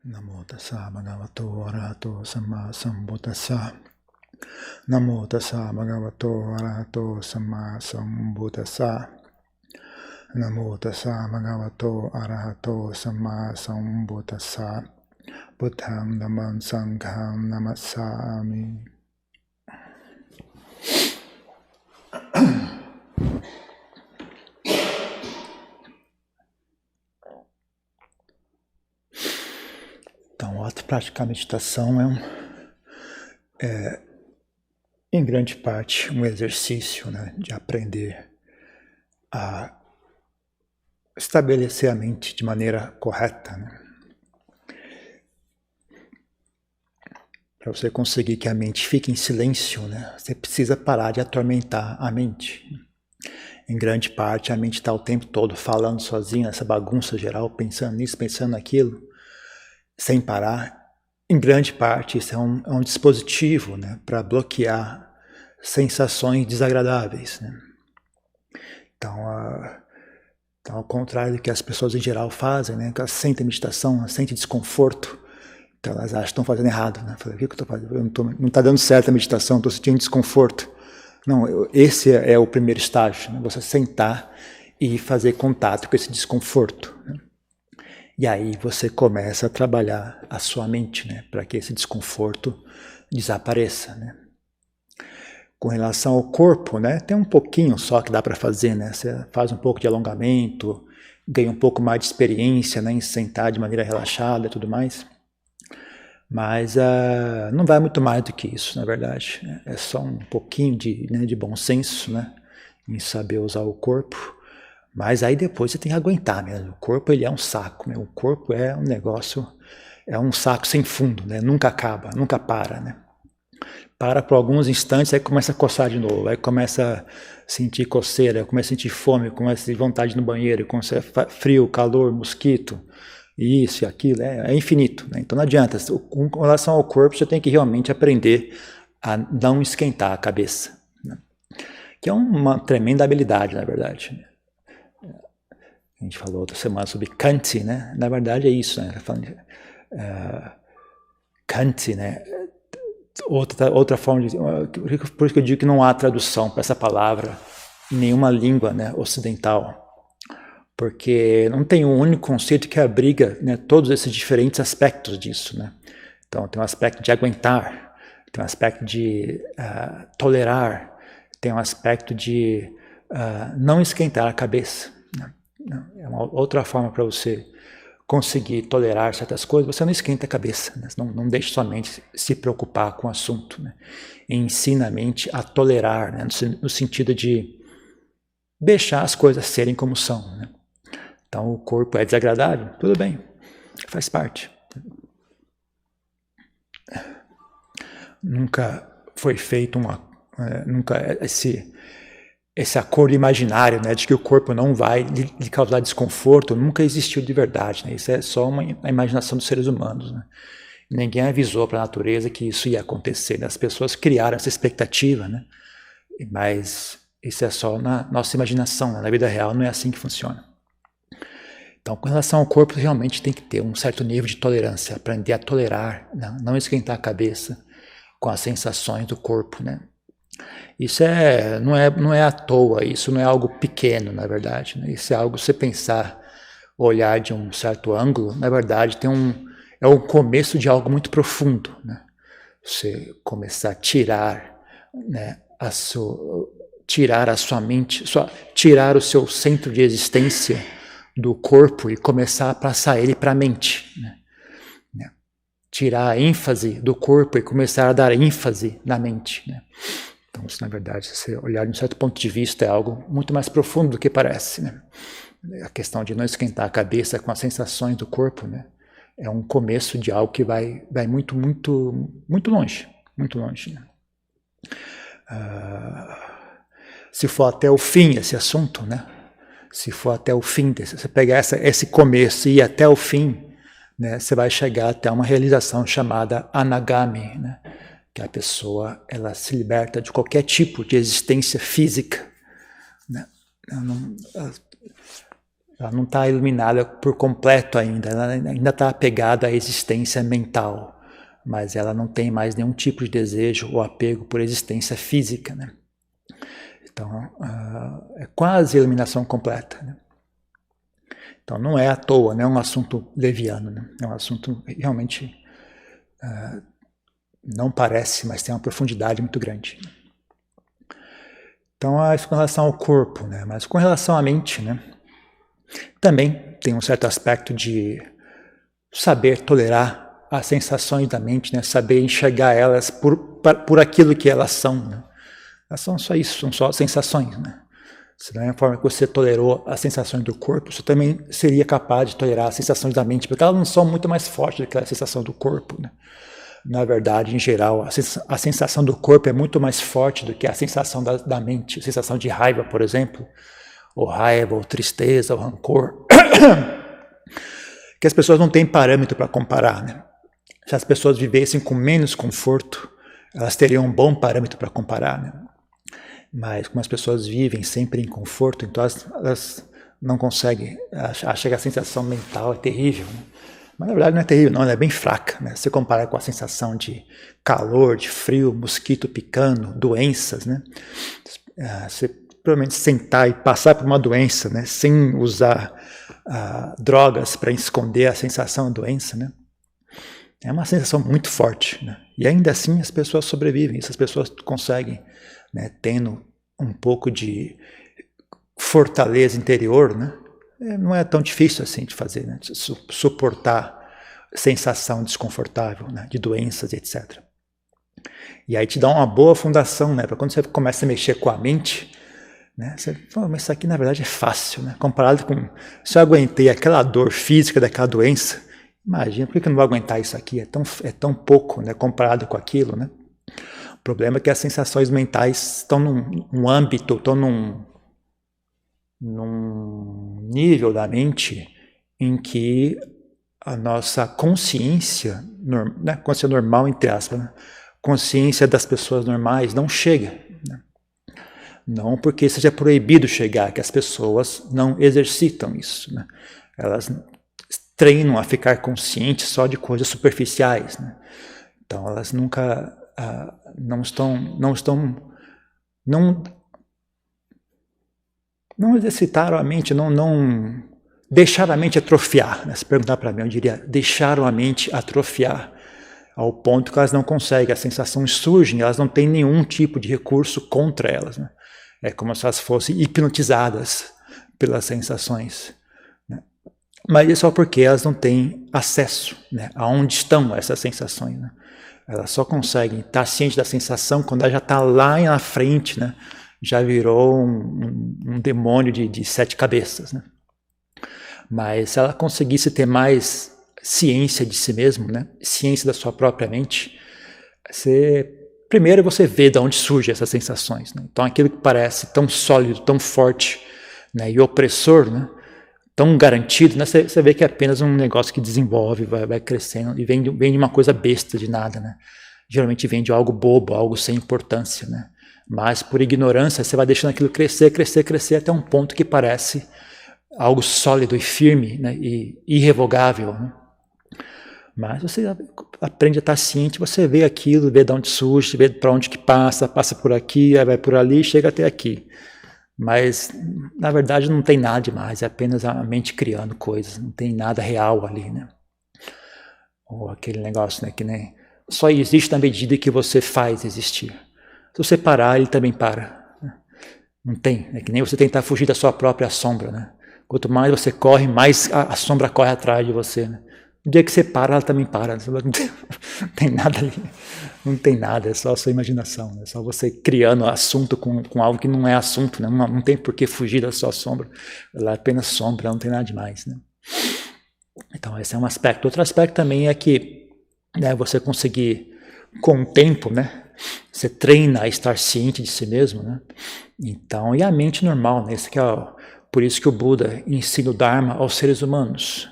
Namo tassa bhagavato arahato samma sambuddhassa. Namo tassa bhagavato arahato samma sambuddhassa. Namo tassa bhagavato arahato samma sambuddhassa. Buddham dhammam sangham namassami. Então, o ato de praticar a meditação é em grande parte, um exercício, né, de aprender a estabelecer a mente de maneira correta, né? Para você conseguir que a mente fique em silêncio, né, você precisa parar de atormentar a mente. Em grande parte, a mente está o tempo todo falando sozinha, essa bagunça geral, pensando nisso, pensando naquilo, sem parar. Em grande parte, isso é um dispositivo, né, para bloquear sensações desagradáveis, né? Então, ao contrário do que as pessoas em geral fazem, né, que elas sentem meditação, elas sentem desconforto, então elas acham que estão fazendo errado, né? Falei, o que eu estou fazendo? Não está dando certo a meditação, estou sentindo desconforto. Não, esse é o primeiro estágio, né? Você sentar e fazer contato com esse desconforto, né? E aí você começa a trabalhar a sua mente, né, para que esse desconforto desapareça, né? Com relação ao corpo, né, tem um pouquinho só que dá para fazer, né? Você faz um pouco de alongamento, ganha um pouco mais de experiência, né, em sentar de maneira relaxada e tudo mais. Mas não vai muito mais do que isso, na verdade. É só um pouquinho de bom senso, né, em saber usar o corpo. Mas aí depois você tem que aguentar mesmo. O corpo, ele é um saco, né? O corpo é um negócio, é um saco sem fundo, né? Nunca acaba, nunca para, né? Para por alguns instantes, aí começa a coçar de novo, aí começa a sentir coceira, começa a sentir fome, começa a sentir vontade no banheiro, começa a frio, calor, mosquito, isso e aquilo, é infinito, né? Então não adianta, com relação ao corpo, você tem que realmente aprender a não esquentar a cabeça, né? Que é uma tremenda habilidade, na verdade. A gente falou outra semana sobre Kanti, né? Na verdade é isso, né? Kanti, né? Outra forma de... Por isso que eu digo que não há tradução para essa palavra em nenhuma língua, né, ocidental. Porque não tem um único conceito que abriga, né, todos esses diferentes aspectos disso, né? Então tem um aspecto de aguentar, tem um aspecto de tolerar, tem um aspecto de não esquentar a cabeça, né? É uma outra forma para você conseguir tolerar certas coisas, você não esquenta a cabeça, né? Não deixe sua mente se preocupar com o assunto, né? Ensina a mente a tolerar, né, no sentido de deixar as coisas serem como são, né? Então o corpo é desagradável, tudo bem, faz parte. Nunca foi feito nunca esse acordo imaginário, né, de que o corpo não vai lhe causar desconforto, nunca existiu de verdade, né? Isso é só uma imaginação dos seres humanos, né? Ninguém avisou para a natureza que isso ia acontecer, né? As pessoas criaram essa expectativa, né? Mas isso é só na nossa imaginação, né? Na vida real não é assim que funciona. Então, com relação ao corpo, realmente tem que ter um certo nível de tolerância, aprender a tolerar, não esquentar a cabeça com as sensações do corpo, né? Isso não é à toa, isso não é algo pequeno, na verdade, né? Isso é algo, você pensar, olhar de um certo ângulo, na verdade, é o começo de algo muito profundo, né? Você começar a tirar, né, tirar a sua mente, tirar o seu centro de existência do corpo e começar a passar ele para a mente, né? Tirar a ênfase do corpo e começar a dar ênfase na mente, né? Então, isso, na verdade, se você olhar de um certo ponto de vista, é algo muito mais profundo do que parece, né? A questão de não esquentar a cabeça com as sensações do corpo, né, é um começo de algo que vai muito, muito, muito longe, muito longe, né? Se for até o fim esse assunto, né? Se for até o fim, se você pegar esse começo e ir até o fim, né, você vai chegar até uma realização chamada anagami, né? Que a pessoa, ela se liberta de qualquer tipo de existência física, né? Ela não está iluminada por completo ainda, ela ainda está apegada à existência mental, mas ela não tem mais nenhum tipo de desejo ou apego por existência física, né? Então, é quase a iluminação completa, né? Então, não é à toa, não é um assunto leviano, né? É um assunto realmente não parece, mas tem uma profundidade muito grande. Então, isso com relação ao corpo, né? Mas com relação à mente, né? Também tem um certo aspecto de saber tolerar as sensações da mente, né? Saber enxergar elas por aquilo que elas são, né? Elas são só isso, são só sensações, né? Se da mesma forma que você tolerou as sensações do corpo, você também seria capaz de tolerar as sensações da mente, porque elas não são muito mais fortes do que a sensação do corpo, né? Na verdade, em geral, a sensação do corpo é muito mais forte do que a sensação da mente. A sensação de raiva, por exemplo, ou raiva, ou tristeza, ou rancor. Que as pessoas não têm parâmetro para comparar, né? Se as pessoas vivessem com menos conforto, elas teriam um bom parâmetro para comparar, né? Mas como as pessoas vivem sempre em conforto, então elas não conseguem, acham que a sensação mental é terrível, né? Mas na verdade não é terrível, não, ela é bem fraca, né? Você compara com a sensação de calor, de frio, mosquito picando, doenças, né? Você provavelmente sentar e passar por uma doença, né? Sem usar drogas para esconder a sensação da doença, né? É uma sensação muito forte, né? E ainda assim as pessoas sobrevivem, essas pessoas conseguem, né? Tendo um pouco de fortaleza interior, né? Não é tão difícil assim de fazer, né? De suportar sensação desconfortável, né? De doenças, etc. E aí te dá uma boa fundação, né? Para quando você começa a mexer com a mente, né? Você fala, mas isso aqui na verdade é fácil, né? Comparado com se eu aguentei aquela dor física daquela doença, imagina, por que eu não vou aguentar isso aqui? É tão pouco, né? Comparado com aquilo, né? O problema é que as sensações mentais estão num âmbito, estão num nível da mente em que a nossa consciência, né, consciência normal, entre aspas, né, consciência das pessoas normais não chega. Né? Não porque seja proibido chegar, que as pessoas não exercitam isso. Né? Elas treinam a ficar conscientes só de coisas superficiais. Né? Então elas nunca não exercitaram a mente, não deixaram a mente atrofiar. Né? Se perguntar para mim, eu diria, deixaram a mente atrofiar ao ponto que elas não conseguem, as sensações surgem, elas não têm nenhum tipo de recurso contra elas. Né? É como se elas fossem hipnotizadas pelas sensações. Né? Mas isso só porque elas não têm acesso, né, aonde estão essas sensações. Né? Elas só conseguem estar ciente da sensação quando ela já está lá na frente, né? Já virou um demônio de 7 cabeças. Né? Mas se ela conseguisse ter mais ciência de si mesmo, né? Ciência da sua própria mente, primeiro você vê de onde surgem essas sensações. Né? Então aquilo que parece tão sólido, tão forte, né? E opressor, né? Tão garantido, né? Você vê que é apenas um negócio que desenvolve, vai crescendo, e vem de uma coisa besta, de nada. Né? Geralmente vem de algo bobo, algo sem importância. Né? Mas por ignorância você vai deixando aquilo crescer, crescer, crescer até um ponto que parece algo sólido e firme, né? E irrevogável. Né? Mas você aprende a estar ciente, você vê aquilo, vê de onde surge, vê para onde que passa por aqui, vai por ali, chega até aqui. Mas, na verdade, não tem nada demais, é apenas a mente criando coisas, não tem nada real ali, né? Ou aquele negócio, né, que nem só existe na medida que você faz existir. Se você parar, ele também para. Né? Não tem, é que nem você tentar fugir da sua própria sombra, né? Quanto mais você corre, mais a sombra corre atrás de você, né? No dia que você para, ela também para. Não tem nada ali. Não tem nada, é só a sua imaginação. Né? É só você criando assunto com algo que não é assunto. Né? Não tem por que fugir da sua sombra. Ela é apenas sombra, não tem nada demais. Né? Então esse é um aspecto. Outro aspecto também é que, né, você conseguir, com o tempo, né, você treina a estar ciente de si mesmo. Né? Então, e a mente normal. Né? Esse que por isso que o Buda ensina o Dharma aos seres humanos.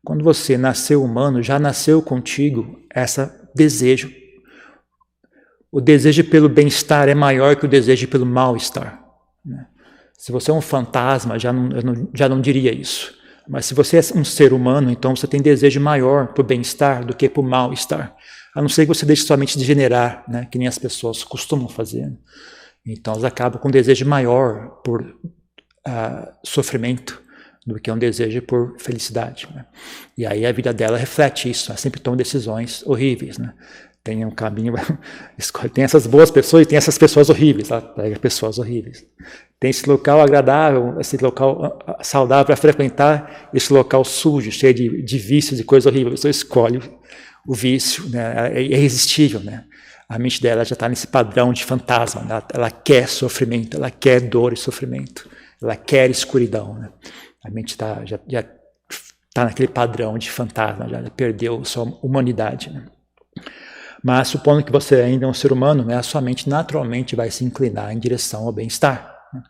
Quando você nasceu humano, já nasceu contigo esse desejo. O desejo pelo bem-estar é maior que o desejo pelo mal-estar. Né? Se você é um fantasma, já não diria isso. Mas se você é um ser humano, então você tem desejo maior por bem-estar do que por mal-estar. A não ser que você deixe sua mente degenerar, né, que nem as pessoas costumam fazer. Então elas acabam com um desejo maior por sofrimento do que um desejo por felicidade. Né? E aí a vida dela reflete isso, ela sempre toma decisões horríveis. Né? Tem um caminho, tem essas boas pessoas e tem essas pessoas horríveis, ela pega pessoas horríveis. Tem esse local agradável, esse local saudável para frequentar, esse local sujo, cheio de vícios e coisas horríveis. A pessoa escolhe o vício, né? É irresistível. Né? A mente dela já está nesse padrão de fantasma, né? Ela quer sofrimento, ela quer dor e sofrimento, ela quer escuridão. Né? A mente já está naquele padrão de fantasma, já perdeu sua humanidade. Né? Mas supondo que você ainda é um ser humano, né, a sua mente naturalmente vai se inclinar em direção ao bem-estar. Né?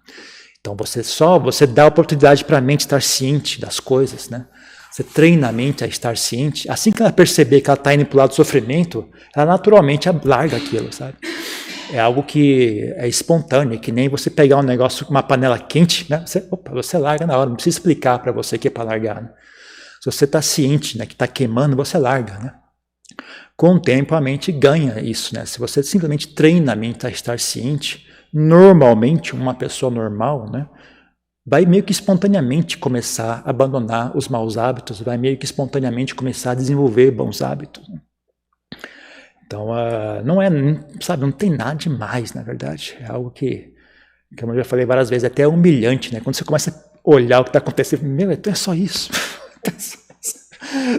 Então você dá oportunidade para a mente estar ciente das coisas, né? Você treina a mente a estar ciente. Assim que ela perceber que ela está indo para o lado do sofrimento, ela naturalmente larga aquilo, sabe? É algo que é espontâneo, que nem você pegar um negócio com uma panela quente, né? Você larga na hora, não precisa explicar para você que é para largar. Né? Se você está ciente, né, que está queimando, você larga, né? Com o tempo a mente ganha isso, né? Se você simplesmente treina a mente a estar ciente, normalmente uma pessoa normal, né, vai meio que espontaneamente começar a abandonar os maus hábitos, vai meio que espontaneamente começar a desenvolver bons hábitos. Né? Então, não tem nada demais, na verdade. É algo que, como eu já falei várias vezes, é até humilhante, né? Quando você começa a olhar o que está acontecendo, então é só isso.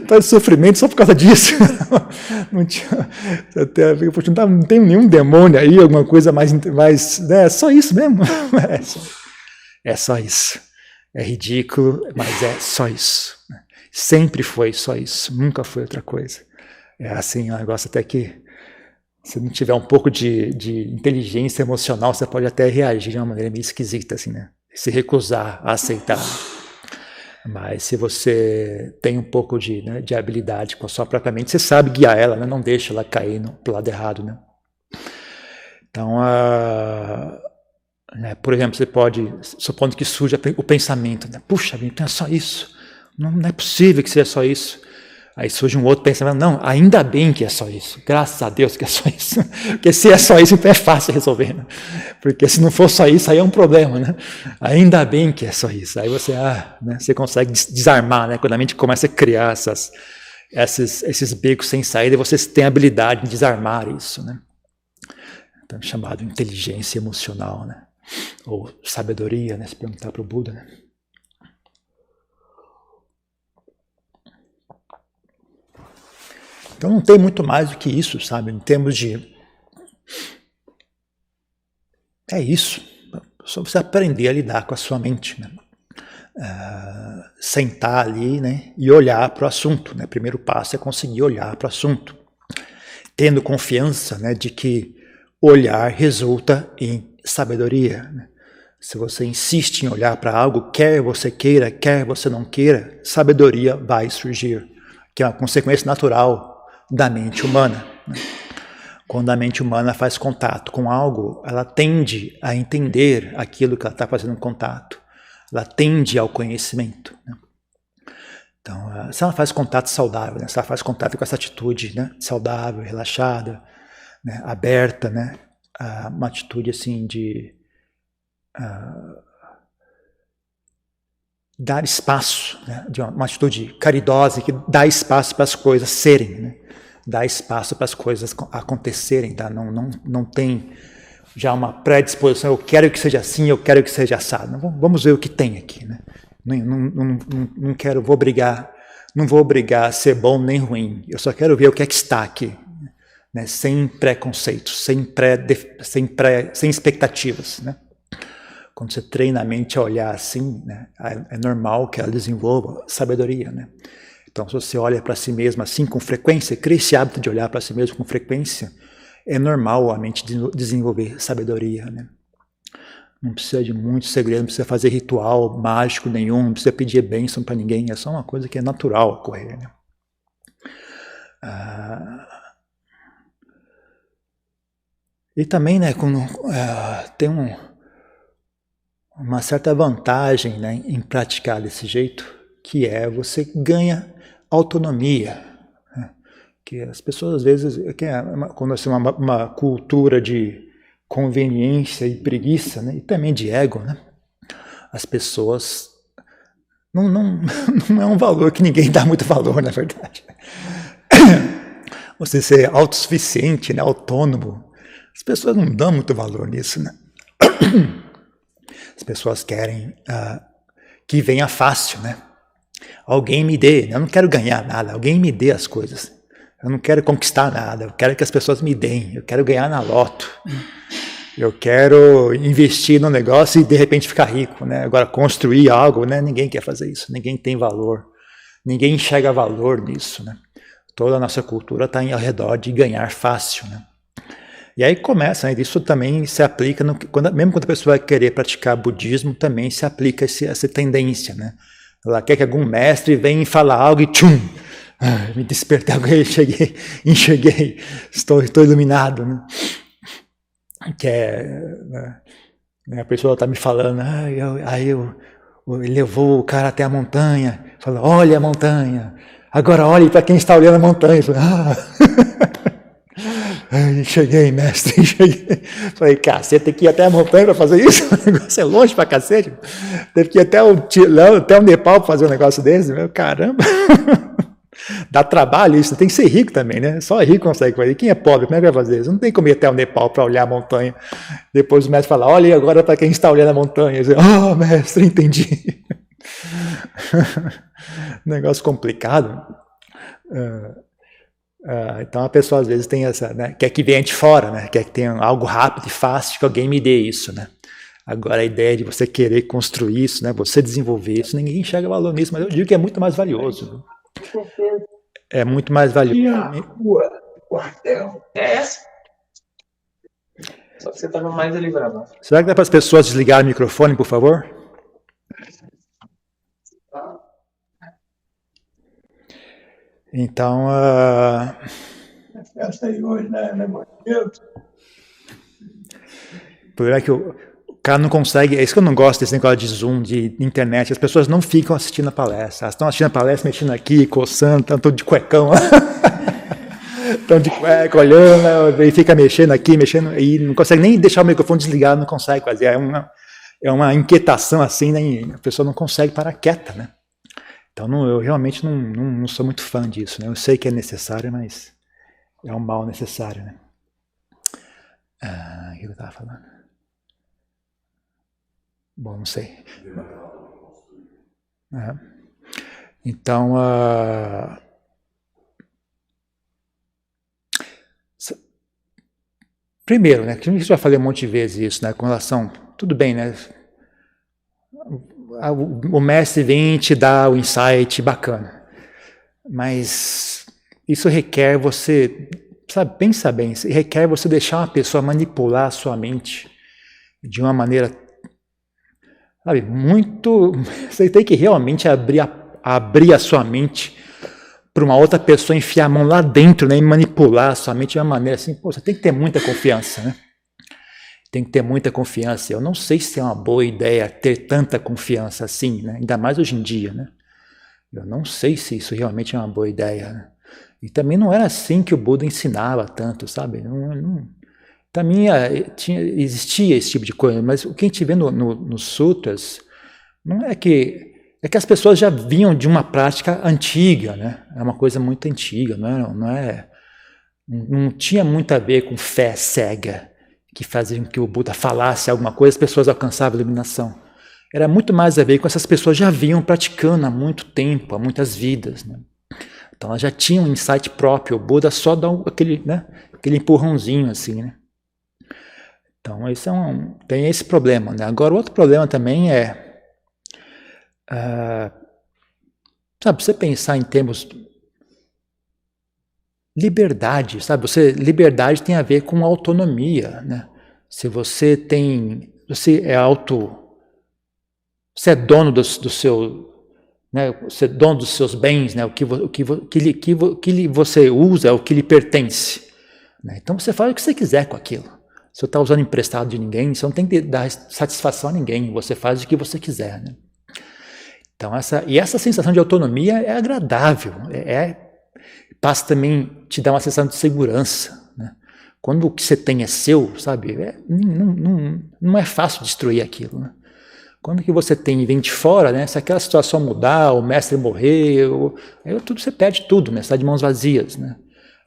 Tá de sofrimento só por causa disso. Não tem nenhum demônio aí, alguma coisa mais né? É só isso mesmo. É só isso. É ridículo, mas é só isso. Sempre foi só isso, nunca foi outra coisa. É assim, um negócio até que, se não tiver um pouco de inteligência emocional, você pode até reagir de uma maneira meio esquisita, assim, né? Se recusar a aceitar. Mas se você tem um pouco de habilidade com a sua própria mente, você sabe guiar ela, né? Não deixa ela cair pro lado errado. Né? Então, né, por exemplo, você pode, supondo que surja o pensamento, né? Puxa, então é só isso. Não é possível que seja só isso. Aí surge um outro pensamento, não, ainda bem que é só isso, graças a Deus que é só isso, porque se é só isso, então é fácil resolver, né? Porque se não for só isso, aí é um problema, né? Ainda bem que é só isso, aí você, né, você consegue desarmar, né? Quando a mente começa a criar esses becos sem saída, você tem a habilidade de desarmar isso, né? Então, chamado inteligência emocional, né? Ou sabedoria, né? Se perguntar para o Buda, né? Então não tem muito mais do que isso, sabe? Em termos de... É isso. Só você aprender a lidar com a sua mente, né? Sentar ali, né? E olhar para o assunto, né? O primeiro passo é conseguir olhar para o assunto. Tendo confiança, né, de que olhar resulta em sabedoria. Né? Se você insiste em olhar para algo, quer você queira, quer você não queira, sabedoria vai surgir, que é uma consequência natural da mente humana. Né? Quando a mente humana faz contato com algo, ela tende a entender aquilo que ela está fazendo contato. Ela tende ao conhecimento. Né? Então, se ela faz contato saudável, né? Se ela faz contato com essa atitude, né, saudável, relaxada, né, aberta, né, uma atitude assim de dar espaço, né, de uma atitude caridosa que dá espaço para as coisas serem, né, dá espaço para as coisas acontecerem, tá? Não tem já uma predisposição, eu quero que seja assim, eu quero que seja assado. Vamos ver o que tem aqui, né? Não quero, não vou obrigar a ser bom nem ruim, eu só quero ver o que é que está aqui, né? Sem preconceitos, sem expectativas, né? Quando você treina a mente a olhar assim, né, é normal que ela desenvolva sabedoria, né? Então, se você olha para si mesmo assim com frequência, cria esse hábito de olhar para si mesmo com frequência, é normal a mente desenvolver sabedoria, né? Não precisa de muito segredo, não precisa fazer ritual mágico nenhum, não precisa pedir bênção para ninguém, é só uma coisa que é natural ocorrer, né? E também, né, quando tem uma certa vantagem, né, em praticar desse jeito, que é você ganha autonomia. Né? Que as pessoas às vezes, quando assim, uma cultura de conveniência e preguiça, né, e também de ego, né, as pessoas não é um valor que ninguém dá muito valor, na verdade. Você ser autossuficiente, né, autônomo, as pessoas não dão muito valor nisso, né? As pessoas querem que venha fácil, né? Alguém me dê, eu não quero ganhar nada, alguém me dê as coisas. Eu não quero conquistar nada, eu quero que as pessoas me deem, eu quero ganhar na loto. Eu quero investir no negócio e de repente ficar rico, né? Agora, construir algo, né? Ninguém quer fazer isso, ninguém tem valor, ninguém enxerga valor nisso, né? Toda a nossa cultura está ao redor de ganhar fácil, né? E aí começa, né? Isso também se aplica, mesmo quando a pessoa vai querer praticar budismo, também se aplica essa tendência, né? Ela quer que algum mestre venha falar algo e tchum! Me despertei, enxerguei, estou iluminado, né? Que né, a pessoa está me falando, ele levou o cara até a montanha, falou, olha a montanha, agora olhe para quem está olhando a montanha. Cheguei, mestre, cheguei. Falei, cacete, tem que ir até a montanha para fazer isso? O negócio é longe pra cacete. Teve que ir até o Nepal para fazer um negócio desse. Meu, caramba. Dá trabalho isso, tem que ser rico também, né? Só rico consegue fazer. Quem é pobre, como é que vai fazer isso? Não tem como ir até o Nepal para olhar a montanha. Depois o mestre fala, olha agora para quem está olhando a montanha. Eu digo, mestre, entendi. Negócio complicado. Então a pessoa às vezes tem essa, né? Quer que venha de fora, né? Quer que tenha algo rápido e fácil, que alguém me dê isso, né? Agora a ideia de você querer construir isso, né? Você desenvolver isso, ninguém enxerga valor nisso, mas eu digo que é muito mais valioso. É muito mais valioso. E a rua, quartel, é essa? Só que você estava mais ali para baixo. Será que dá para as pessoas desligar o microfone, por favor? Então, Festa aí hoje, né? O problema é que o cara não consegue, é isso que eu não gosto desse negócio de Zoom, de internet, as pessoas não ficam assistindo a palestra, elas estão assistindo a palestra, mexendo aqui, coçando, estão de cuecão, estão de cueca, olhando, e fica mexendo aqui, mexendo, e não consegue nem deixar o microfone desligado, não consegue fazer, é uma inquietação assim, né? A pessoa não consegue parar quieta, né? Então eu realmente não sou muito fã disso, né? Eu sei que é necessário, mas é um mal necessário, né? O que eu estava falando? Bom, não sei. Então, primeiro, né, que eu já falei um monte de vezes isso, né, com relação, tudo bem, né, o mestre vem te dar o insight bacana, mas isso requer você, sabe, pensa bem, requer você deixar uma pessoa manipular a sua mente de uma maneira, sabe, muito, você tem que realmente abrir a sua mente para uma outra pessoa enfiar a mão lá dentro, né, e manipular a sua mente de uma maneira assim, pô, você tem que ter muita confiança, né? Tem que ter muita confiança. Eu não sei se é uma boa ideia ter tanta confiança assim, né? Ainda mais hoje em dia, né? Eu não sei se isso realmente é uma boa ideia, né? E também não era assim que o Buda ensinava tanto, sabe? Também existia esse tipo de coisa, mas o que a gente vê nos sutras não é que as pessoas já vinham de uma prática antiga, né? É uma coisa muito antiga, não tinha muito a ver com fé cega, que fazia com que o Buda falasse alguma coisa, as pessoas alcançavam a iluminação. Era muito mais a ver com essas pessoas já vinham praticando há muito tempo, há muitas vidas, né? Então elas já tinham um insight próprio, o Buda só dá aquele empurrãozinho assim, né? Então isso tem esse problema, né? Agora o outro problema também é, sabe, você pensar em termos liberdade, sabe? Liberdade tem a ver com autonomia, né? Se você é dono do seu, né? Você é dono dos seus bens, né? O que você usa é o que lhe pertence, né? Então você faz o que você quiser com aquilo. Se você está usando emprestado de ninguém, você não tem que dar satisfação a ninguém, você faz o que você quiser, né? Então, essa sensação de autonomia é agradável, passa também, te dá uma sensação de segurança, né? Quando o que você tem é seu, sabe, não é fácil destruir aquilo, né? Quando que você tem e vem de fora, né? Se aquela situação mudar, o mestre morrer, aí tudo, você perde tudo, né? Você está de mãos vazias, né?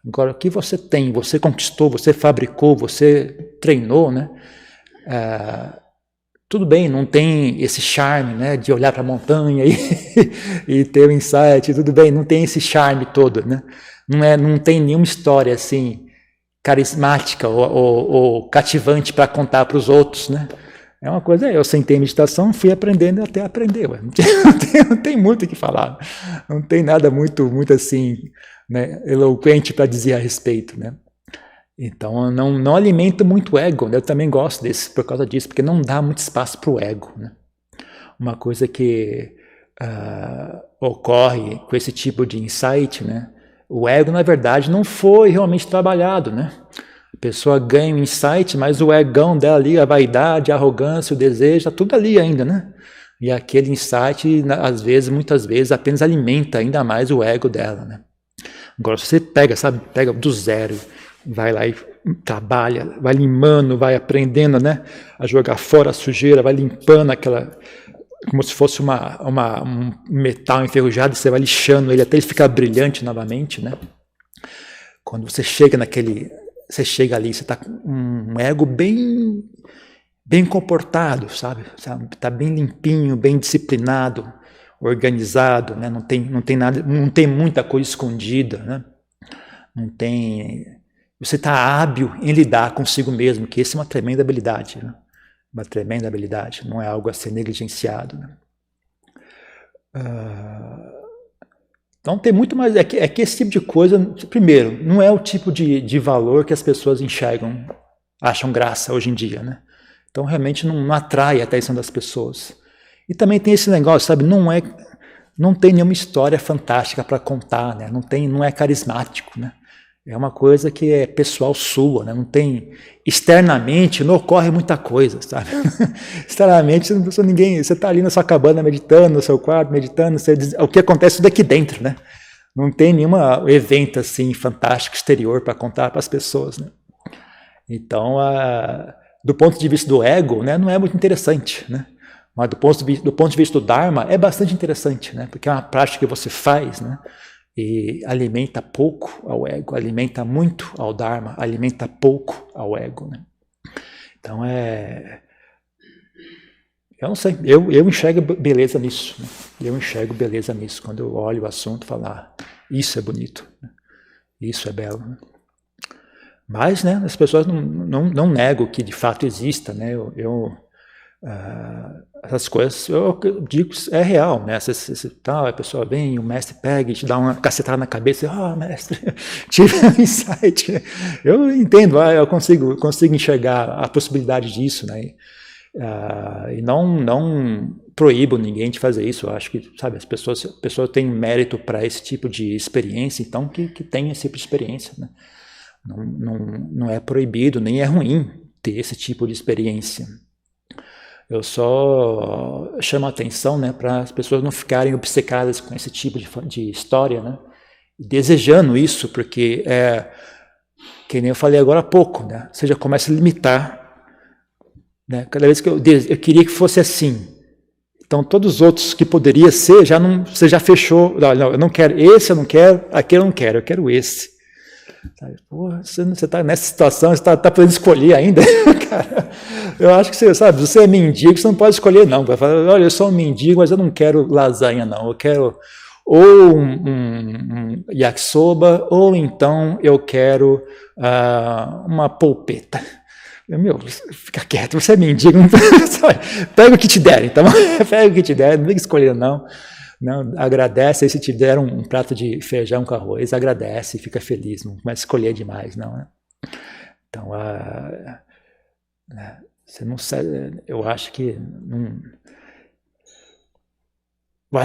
Agora, o que você tem, você conquistou, você fabricou, você treinou, né? Tudo bem, não tem esse charme, né, de olhar para a montanha e ter o insight, tudo bem, não tem esse charme todo, né? Não tem nenhuma história assim carismática ou cativante para contar para os outros, né? É uma coisa, eu sentei em meditação, fui aprendendo até aprender, não tem muito o que falar, não tem nada muito assim, né, eloquente para dizer a respeito, né? Então, eu não alimento muito o ego, né? Eu também gosto desse por causa disso, porque não dá muito espaço para o ego, né? Uma coisa que ocorre com esse tipo de insight, né? O ego, na verdade, não foi realmente trabalhado, né? A pessoa ganha um insight, mas o egão dela ali, a vaidade, a arrogância, o desejo, está tudo ali ainda, né? E aquele insight, às vezes, muitas vezes, apenas alimenta ainda mais o ego dela, né? Agora, se você pega do zero, vai lá e trabalha, vai limando, vai aprendendo, né, a jogar fora a sujeira, vai limpando aquela, como se fosse um metal enferrujado, você vai lixando ele até ele ficar brilhante novamente, né? Quando você chega ali, você está com um ego bem comportado, sabe? Está bem limpinho, bem disciplinado, organizado, né? Não tem nada, não tem muita coisa escondida, né? Não tem. Você está hábil em lidar consigo mesmo, que essa é uma tremenda habilidade, né? Uma tremenda habilidade, não é algo a ser negligenciado, né? Então tem muito mais, é que esse tipo de coisa, primeiro, não é o tipo de valor que as pessoas enxergam, acham graça hoje em dia, né? Então realmente não atrai a atenção das pessoas. E também tem esse negócio, sabe, não tem nenhuma história fantástica para contar, né? Não é carismático, né? É uma coisa que é pessoal sua, né? Não tem, externamente não ocorre muita coisa, sabe? Externamente você está ali na sua cabana meditando, no seu quarto meditando, o que acontece daqui dentro, né? Não tem nenhum evento assim fantástico exterior para contar para as pessoas, né? Então, do ponto de vista do ego, né, não é muito interessante, né? Mas do ponto de vista do Dharma é bastante interessante, né? Porque é uma prática que você faz, né? E alimenta pouco ao ego, alimenta muito ao Dharma, alimenta pouco ao ego, né? Então eu não sei, eu enxergo beleza nisso, né? Eu enxergo beleza nisso, quando eu olho o assunto e falo, isso é bonito, né? Isso é belo, né? Mas, né, as pessoas não negam que de fato exista, né? Essas coisas, eu digo, é real, né? A pessoa vem, o mestre pega e te dá uma cacetada na cabeça, mestre, tive um insight. Eu entendo, eu consigo enxergar a possibilidade disso, né? E não proíbo ninguém de fazer isso. Eu acho que, sabe, as pessoas têm mérito para esse tipo de experiência, então que tem esse tipo de experiência, né? Não é proibido, nem é ruim ter esse tipo de experiência. Eu só chamo a atenção, né, para as pessoas não ficarem obcecadas com esse tipo de história, né, desejando isso, porque que nem eu falei agora há pouco, né, você já começa a limitar, né, cada vez que eu queria que fosse assim, então todos os outros que poderia ser, você já fechou, não, eu não quero esse, eu não quero, aquele eu não quero, eu quero esse. Porra, você está nessa situação, você está podendo escolher ainda, cara. Eu acho que você é mendigo, você não pode escolher não. Vai falar, olha, eu sou um mendigo, mas eu não quero lasanha não, eu quero ou um yakisoba, ou então eu quero uma polpeta. Fica quieto, você é mendigo, pega o que te derem, tá bom? Pega o que te derem, não tem que escolher não. Não, agradece, aí se te der um prato de feijão com arroz, agradece, fica feliz, não começa a escolher demais, não, né? Então, você não sabe, eu acho que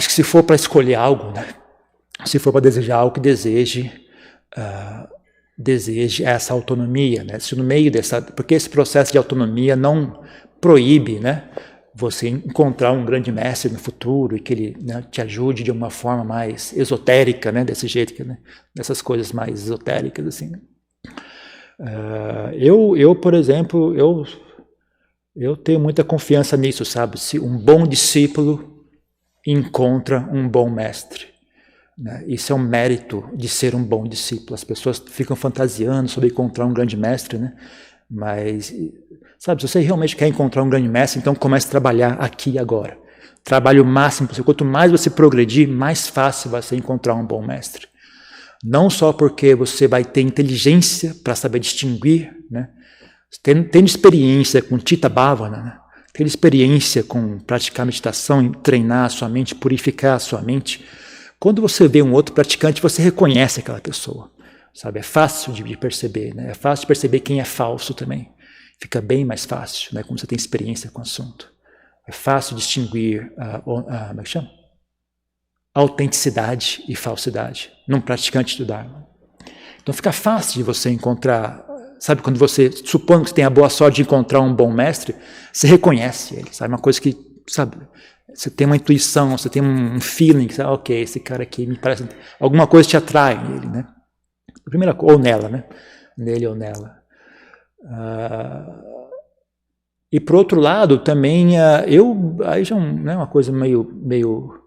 se for para escolher algo, né? Se for para desejar algo, que deseje deseje essa autonomia, né? Se no meio porque esse processo de autonomia não proíbe, né, você encontrar um grande mestre no futuro e que ele, né, te ajude de uma forma mais esotérica, né, desse jeito, né, dessas coisas mais esotéricas assim. Por exemplo, eu tenho muita confiança nisso, sabe? Se um bom discípulo encontra um bom mestre, né? Isso é um mérito de ser um bom discípulo. As pessoas ficam fantasiando sobre encontrar um grande mestre, né? Mas, sabe, se você realmente quer encontrar um grande mestre, então comece a trabalhar aqui e agora. Trabalhe o máximo possível. Quanto mais você progredir, mais fácil vai ser encontrar um bom mestre. Não só porque você vai ter inteligência para saber distinguir, né? Tendo experiência com Chitta Bhavana, né? Tendo experiência com praticar meditação, treinar a sua mente, purificar a sua mente. Quando você vê um outro praticante, você reconhece aquela pessoa, sabe? É fácil de perceber, né? É fácil de perceber quem é falso também. Fica bem mais fácil, né? Como você tem experiência com o assunto. É fácil distinguir como é que chama? Autenticidade e falsidade num praticante do Dharma. Então fica fácil de você encontrar, sabe? Quando você, supondo que você tem a boa sorte de encontrar um bom mestre, você reconhece ele, sabe? Uma coisa que, sabe? Você tem uma intuição, você tem um feeling, que, ok, esse cara aqui me parece... Alguma coisa te atrai nele, né? A primeira, ou nela, né? Nele ou nela. E por outro lado, também, aí já é uma coisa meio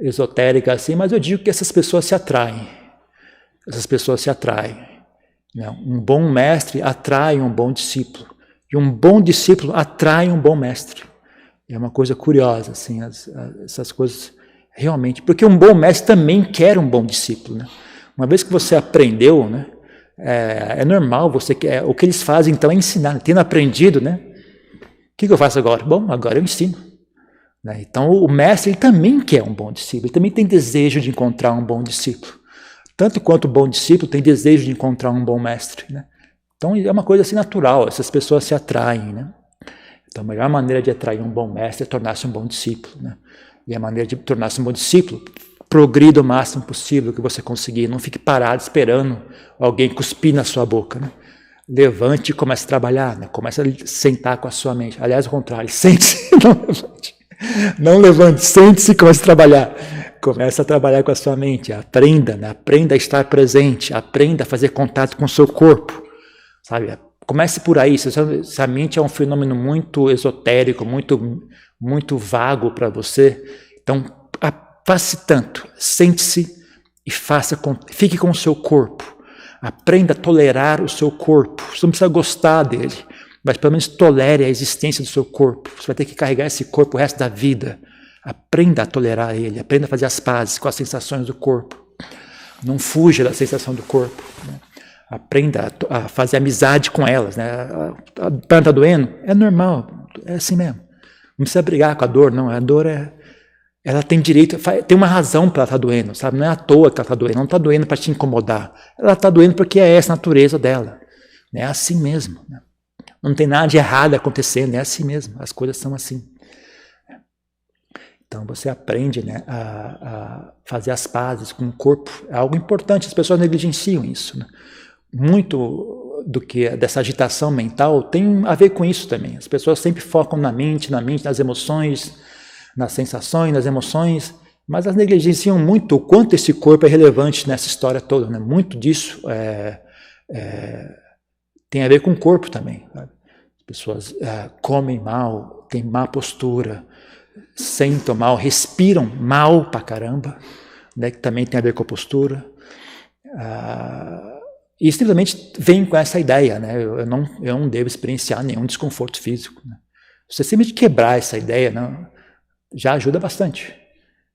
esotérica assim, mas eu digo que essas pessoas se atraem. Essas pessoas se atraem. Né? Um bom mestre atrai um bom discípulo. E um bom discípulo atrai um bom mestre. É uma coisa curiosa, assim, essas coisas realmente. Porque um bom mestre também quer um bom discípulo. Né? Uma vez que você aprendeu, né, é normal, o que eles fazem então é ensinar. Tendo aprendido, né? O que eu faço agora? Bom, agora eu ensino. Né? Então o mestre ele também quer um bom discípulo, ele também tem desejo de encontrar um bom discípulo. Tanto quanto o bom discípulo tem desejo de encontrar um bom mestre. Né? Então é uma coisa assim natural, essas pessoas se atraem. Né? Então a melhor maneira de atrair um bom mestre é tornar-se um bom discípulo. Né? E a maneira de tornar-se um bom discípulo, progrida o máximo possível que você conseguir. Não fique parado esperando alguém cuspir na sua boca. Né? Levante e comece a trabalhar. Né? Comece a sentar com a sua mente. Aliás, ao contrário, sente-se, não levante. Não levante, sente-se e comece a trabalhar. Comece a trabalhar com a sua mente. Aprenda, né? Aprenda a estar presente. Aprenda a fazer contato com o seu corpo. Sabe? Comece por aí. Se a mente é um fenômeno muito esotérico, muito vago para você, então faça tanto. Sente-se e fique com o seu corpo. Aprenda a tolerar o seu corpo. Você não precisa gostar dele, mas pelo menos tolere a existência do seu corpo. Você vai ter que carregar esse corpo o resto da vida. Aprenda a tolerar ele, aprenda a fazer as pazes com as sensações do corpo. Não fuja da sensação do corpo. Né? Aprenda a fazer amizade com elas. Né? A perna está doendo? É normal, é assim mesmo. Não precisa brigar com a dor, não. A dor ela tem direito, tem uma razão para ela estar doendo, sabe? Não é à toa que ela está doendo, não está doendo para te incomodar. Ela está doendo porque é essa a natureza dela. É assim mesmo. Né? Não tem nada de errado acontecendo, é assim mesmo, as coisas são assim. Então você aprende, né, a fazer as pazes com o corpo, é algo importante, as pessoas negligenciam isso. Né? Muito dessa agitação mental tem a ver com isso também. As pessoas sempre focam na mente, nas emoções, nas sensações, nas emoções, mas elas negligenciam muito o quanto esse corpo é relevante nessa história toda. Né? Muito disso tem a ver com o corpo também. Sabe? As pessoas comem mal, têm má postura, sentam mal, respiram mal pra caramba, né? Que também tem a ver com a postura. E simplesmente vem com essa ideia, né? Eu não devo experienciar nenhum desconforto físico. Né? Você simplesmente quebrar essa ideia, né? Já ajuda bastante.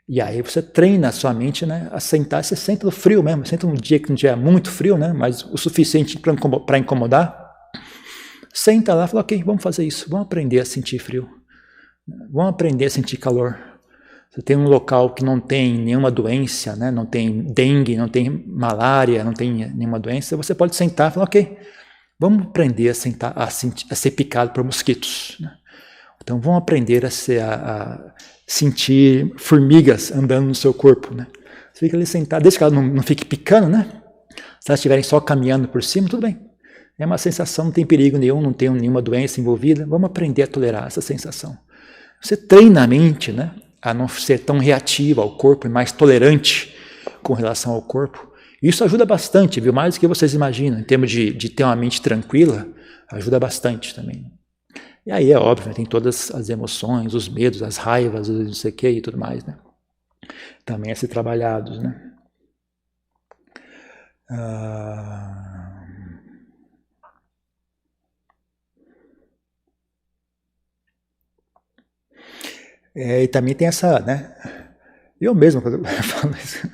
E aí você treina a sua mente, né, a sentar, você senta no frio mesmo, senta num dia que não tiver muito frio, né, mas o suficiente para incomodar, senta lá e fala, ok, vamos fazer isso, vamos aprender a sentir frio, vamos aprender a sentir calor. Você tem um local que não tem nenhuma doença, né, não tem dengue, não tem malária, não tem nenhuma doença, você pode sentar e falar, ok, vamos aprender a ser picado por mosquitos, né? Então vamos aprender a sentir formigas andando no seu corpo, né? Você fica ali sentado, desde que ela não fique picando, né? Se elas estiverem só caminhando por cima, tudo bem. É uma sensação, não tem perigo nenhum, não tem nenhuma doença envolvida. Vamos aprender a tolerar essa sensação. Você treina a mente, né, a não ser tão reativa ao corpo e mais tolerante com relação ao corpo. Isso ajuda bastante, viu? Mais do que vocês imaginam. Em termos de ter uma mente tranquila, ajuda bastante também. E aí é óbvio, né, tem todas as emoções, os medos, as raivas, os não sei o que e tudo mais, né? Também a ser trabalhados, né? E também tem essa, né? Eu mesmo, quando eu falo isso,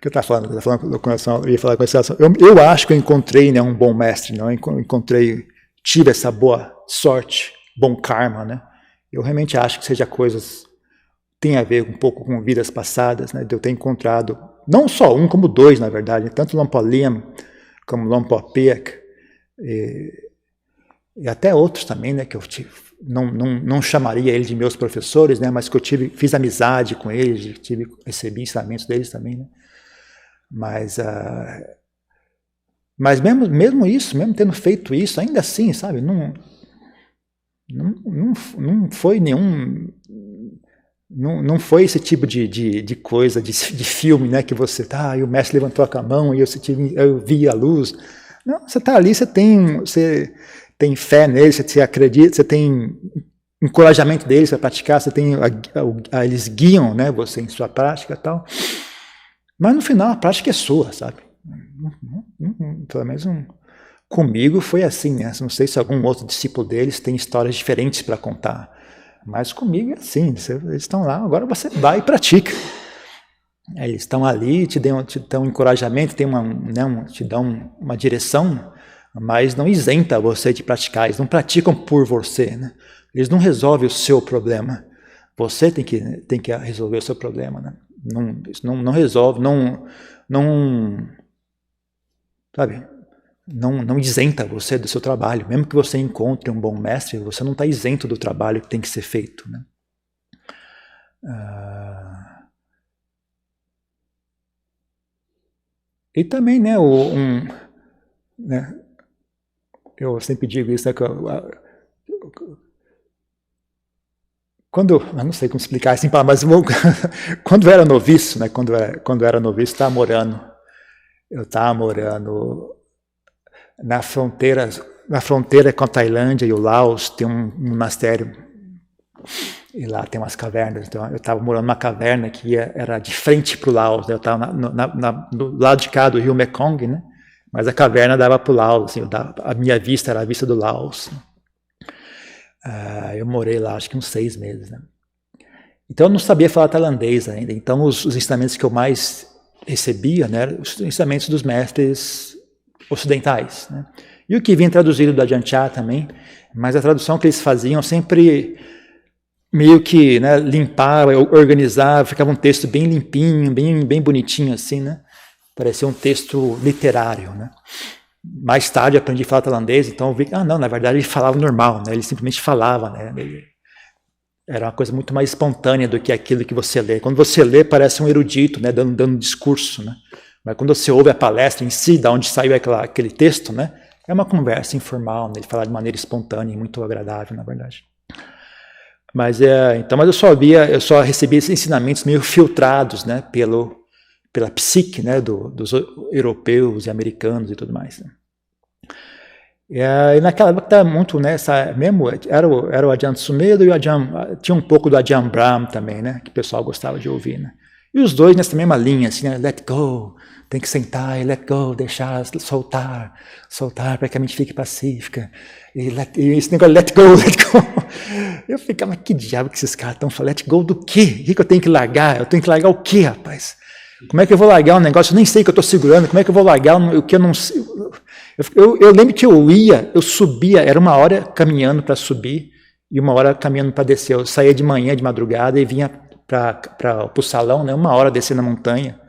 que eu estava falando com relação, eu ia falar com essa relação, eu acho que eu encontrei, né, um bom mestre, não? Tive essa boa sorte, bom karma, né? Eu realmente acho que seja coisas tem a ver um pouco com vidas passadas, né? De eu ter encontrado não só um, como dois, na verdade, tanto Lompo Lim como Lompo Pek e até outros também, né? Que eu não chamaria eles de meus professores, né? Mas que eu fiz amizade com eles, recebi ensinamentos deles também, né? Mas mesmo isso, mesmo tendo feito isso, ainda assim, sabe, não foi nenhum, não foi esse tipo de coisa, de filme, né, que você tá, e o mestre levantou a mão e eu vi a luz. Não, você está ali, você tem fé neles, você acredita, você tem encorajamento deles para praticar, você tem eles guiam, né, você em sua prática e tal. Mas no final a prática é sua, sabe? Pelo menos comigo foi assim, né? Não sei se algum outro discípulo deles tem histórias diferentes para contar, mas comigo é assim, eles estão lá, agora você vai e pratica. Eles estão ali, te dão um encorajamento, te dão uma direção, mas não isenta você de praticar, eles não praticam por você, né? Eles não resolvem o seu problema, você tem que resolver o seu problema, né? Não resolve, sabe, não isenta você do seu trabalho. Mesmo que você encontre um bom mestre, você não está isento do trabalho que tem que ser feito, né? E também, né, né, eu sempre digo isso, né, eu não sei como explicar assim, mas quando eu era noviço, né, quando eu era noviço, eu estava morando na fronteira com a Tailândia e o Laos, tem um monastério, e lá tem umas cavernas. Então eu estava morando numa caverna que era de frente para o Laos, né? Eu estava do lado de cá do rio Mekong, né? Mas a caverna dava para o Laos, assim, a minha vista era a vista do Laos. Eu morei lá acho que uns 6 meses, né? Então eu não sabia falar tailandês ainda, então os ensinamentos que eu mais recebia, né, eram os ensinamentos dos mestres ocidentais, né? E o que vinha traduzido do Ajahn Chah também, mas a tradução que eles faziam sempre meio que, né, limpava, organizava, ficava um texto bem limpinho, bem bonitinho assim, né? Parecia um texto literário, né? Mais tarde aprendi a falar tailandês, então eu vi que, não, na verdade ele falava normal, né? Ele simplesmente falava, né? Era uma coisa muito mais espontânea do que aquilo que você lê. Quando você lê, parece um erudito, né, dando discurso, né? Mas quando você ouve a palestra em si, da onde saiu aquele texto, né, é uma conversa informal, né? Ele fala de maneira espontânea e muito agradável, na verdade. Mas eu só recebi esses ensinamentos meio filtrados, né, pela psique, né, dos europeus e americanos e tudo mais, né? E naquela época estava muito, né, era o Ajahn Sumedho e tinha um pouco do Ajahn Brahm também, né, que o pessoal gostava de ouvir, né? E os dois nessa mesma linha, assim, né, let go, tem que sentar e let go, deixar, soltar para que a mente fique pacífica. E esse negócio, let go. Eu ficava, que diabo que esses caras estão falando? Let go do quê? O que eu tenho que largar? Eu tenho que largar o quê, rapaz? Como é que eu vou largar um negócio? Eu nem sei o que eu estou segurando. Como é que eu vou largar o que eu não sei? Eu lembro que eu subia, era 1 hora caminhando para subir e 1 hora caminhando para descer. Eu saía de manhã, de madrugada, e vinha para o salão, né, 1 hora descer na montanha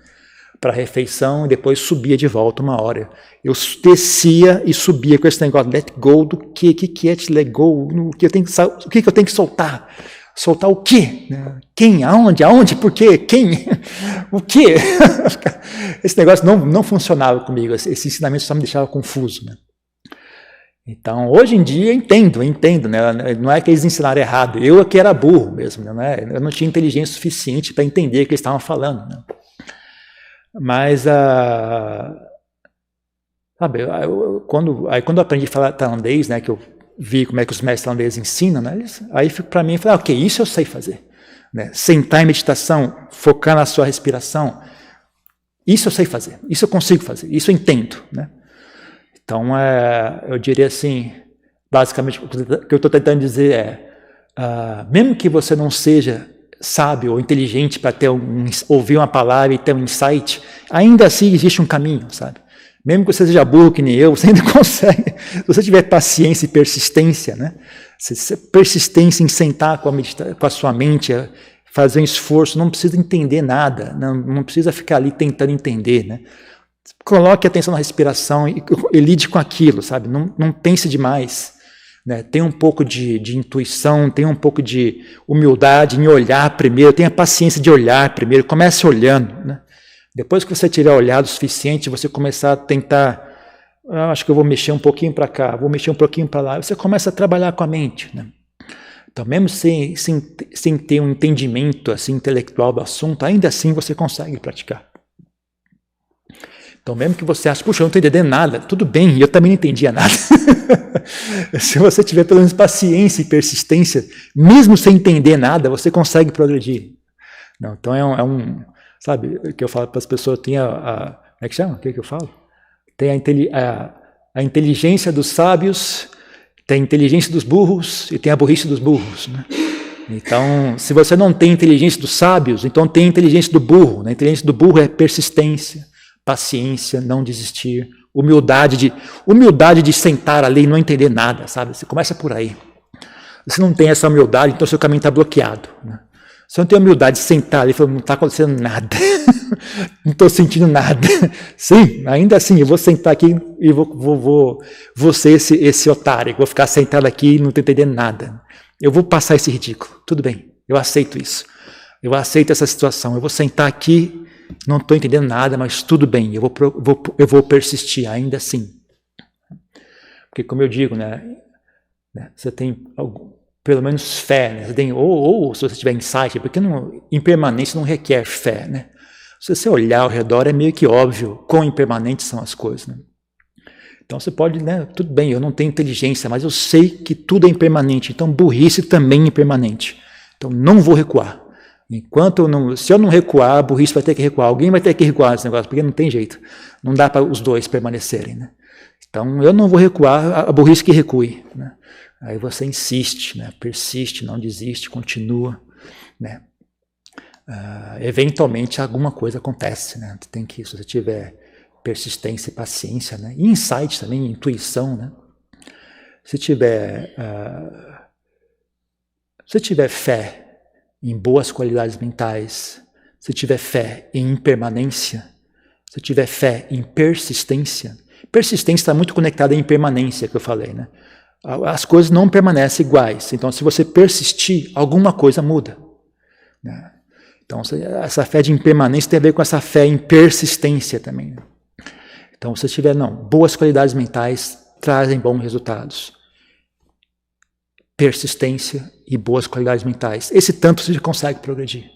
para a refeição, e depois subia de volta 1 hora. Eu descia e subia com esse negócio, let go do quê? O que é let go? O que eu tenho que soltar? Soltar o quê? Quem? Aonde? Por quê? Quem? O quê? Esse negócio não funcionava comigo. Esse ensinamento só me deixava confuso. Né? Então, hoje em dia, entendo. Né? Não é que eles ensinaram errado. Eu é que era burro mesmo. Né? Eu não tinha inteligência suficiente para entender o que eles estavam falando. Né? Mas, sabe, quando eu aprendi a falar tailandês, né, que eu vi como é que os mestres tailandeses ensinam, né, aí para mim, eu falei, ok, isso eu sei fazer. Né? Sentar em meditação, focar na sua respiração, isso eu sei fazer, isso eu consigo fazer, isso eu entendo. Né? Então, eu diria assim, basicamente, o que eu estou tentando dizer mesmo que você não seja sábio ou inteligente para ouvir uma palavra e ter um insight, ainda assim existe um caminho, sabe? Mesmo que você seja burro que nem eu, você ainda consegue. Se você tiver paciência e persistência, né? Persistência em sentar com a sua mente, fazer um esforço, não precisa entender nada, não precisa ficar ali tentando entender, né? Coloque atenção na respiração e lide com aquilo, sabe? Não pense demais. Né? Tenha um pouco de intuição, tenha um pouco de humildade em olhar primeiro, tenha paciência de olhar primeiro, comece olhando. Né? Depois que você tiver olhado o suficiente, você começar a tentar, acho que eu vou mexer um pouquinho para cá, vou mexer um pouquinho para lá, você começa a trabalhar com a mente. Né? Então, mesmo sem ter um entendimento assim, intelectual do assunto, ainda assim você consegue praticar. Então, mesmo que você ache, puxa, eu não estou entendendo nada, tudo bem, eu também não entendia nada. Se você tiver pelo menos paciência e persistência, mesmo sem entender nada, você consegue progredir. Não, então sabe, o que eu falo para as pessoas, tem como é que chama? O que eu falo? Tem a inteligência dos sábios, tem a inteligência dos burros e tem a burrice dos burros. Né? Então, se você não tem a inteligência dos sábios, então tem a inteligência do burro. Né? A inteligência do burro é persistência, paciência, não desistir, humildade de sentar ali e não entender nada, sabe? Você começa por aí. Se não tem essa humildade, então seu caminho está bloqueado. Né? Se não tem humildade de sentar ali e falar, não está acontecendo nada, não estou sentindo nada. Sim, ainda assim, eu vou sentar aqui e vou ser esse otário, vou ficar sentado aqui e não estou entendendo nada. Eu vou passar esse ridículo, tudo bem, eu aceito isso. Eu aceito essa situação, eu vou sentar aqui, não estou entendendo nada, mas tudo bem, eu vou persistir ainda assim. Porque como eu digo, né, você tem pelo menos fé, né? Você tem, ou se você tiver insight, porque impermanência não requer fé. Né? Se você olhar ao redor, é meio que óbvio quão impermanentes são as coisas. Né? Então você pode, né, tudo bem, eu não tenho inteligência, mas eu sei que tudo é impermanente, então burrice também é impermanente. Então não vou recuar. Se eu não recuar, a burrice vai ter que recuar. Alguém vai ter que recuar nesse negócio, porque não tem jeito. Não dá para os dois permanecerem. Né? Então, eu não vou recuar, a burrice que recue. Né? Aí você insiste, né? Persiste, não desiste, continua. Né? Eventualmente, alguma coisa acontece. Né? Se você tiver persistência e paciência, né? E insight também, intuição. Né? Se tiver fé em boas qualidades mentais, se tiver fé em impermanência, se tiver fé em persistência, persistência está muito conectada à impermanência que eu falei, né? As coisas não permanecem iguais, então se você persistir, alguma coisa muda. Né? Então essa fé de impermanência tem a ver com essa fé em persistência também. Né? Então se tiver, boas qualidades mentais trazem bons resultados. Persistência e boas qualidades mentais. Esse tanto você consegue progredir.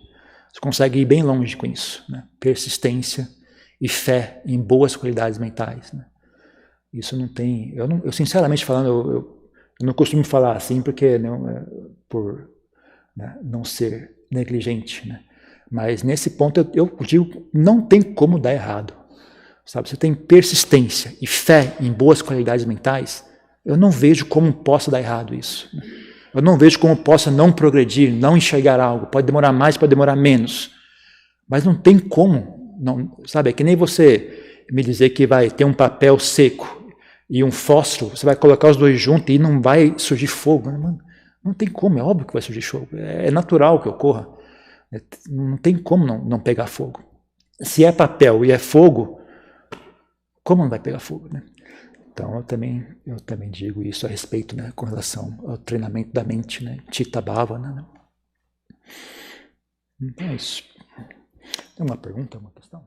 Você consegue ir bem longe com isso. Né? Persistência e fé em boas qualidades mentais. Né? Isso não tem... Eu sinceramente falando, eu não costumo falar assim porque por não ser negligente. Né? Mas nesse ponto eu digo, não tem como dar errado. Sabe? Você tem persistência e fé em boas qualidades mentais, eu não vejo como possa dar errado isso. Eu não vejo como possa não progredir, não enxergar algo. Pode demorar mais, pode demorar menos. Mas não tem como. Não, sabe, é que nem você me dizer que vai ter um papel seco e um fósforo, você vai colocar os dois juntos e não vai surgir fogo. Não tem como, é óbvio que vai surgir fogo. É natural que ocorra. Não tem como não pegar fogo. Se é papel e é fogo, como não vai pegar fogo, né? Então, eu também digo isso a respeito, né, com relação ao treinamento da mente, né, Chitta Bhavana. Né? Então é isso. Tem uma pergunta, uma questão?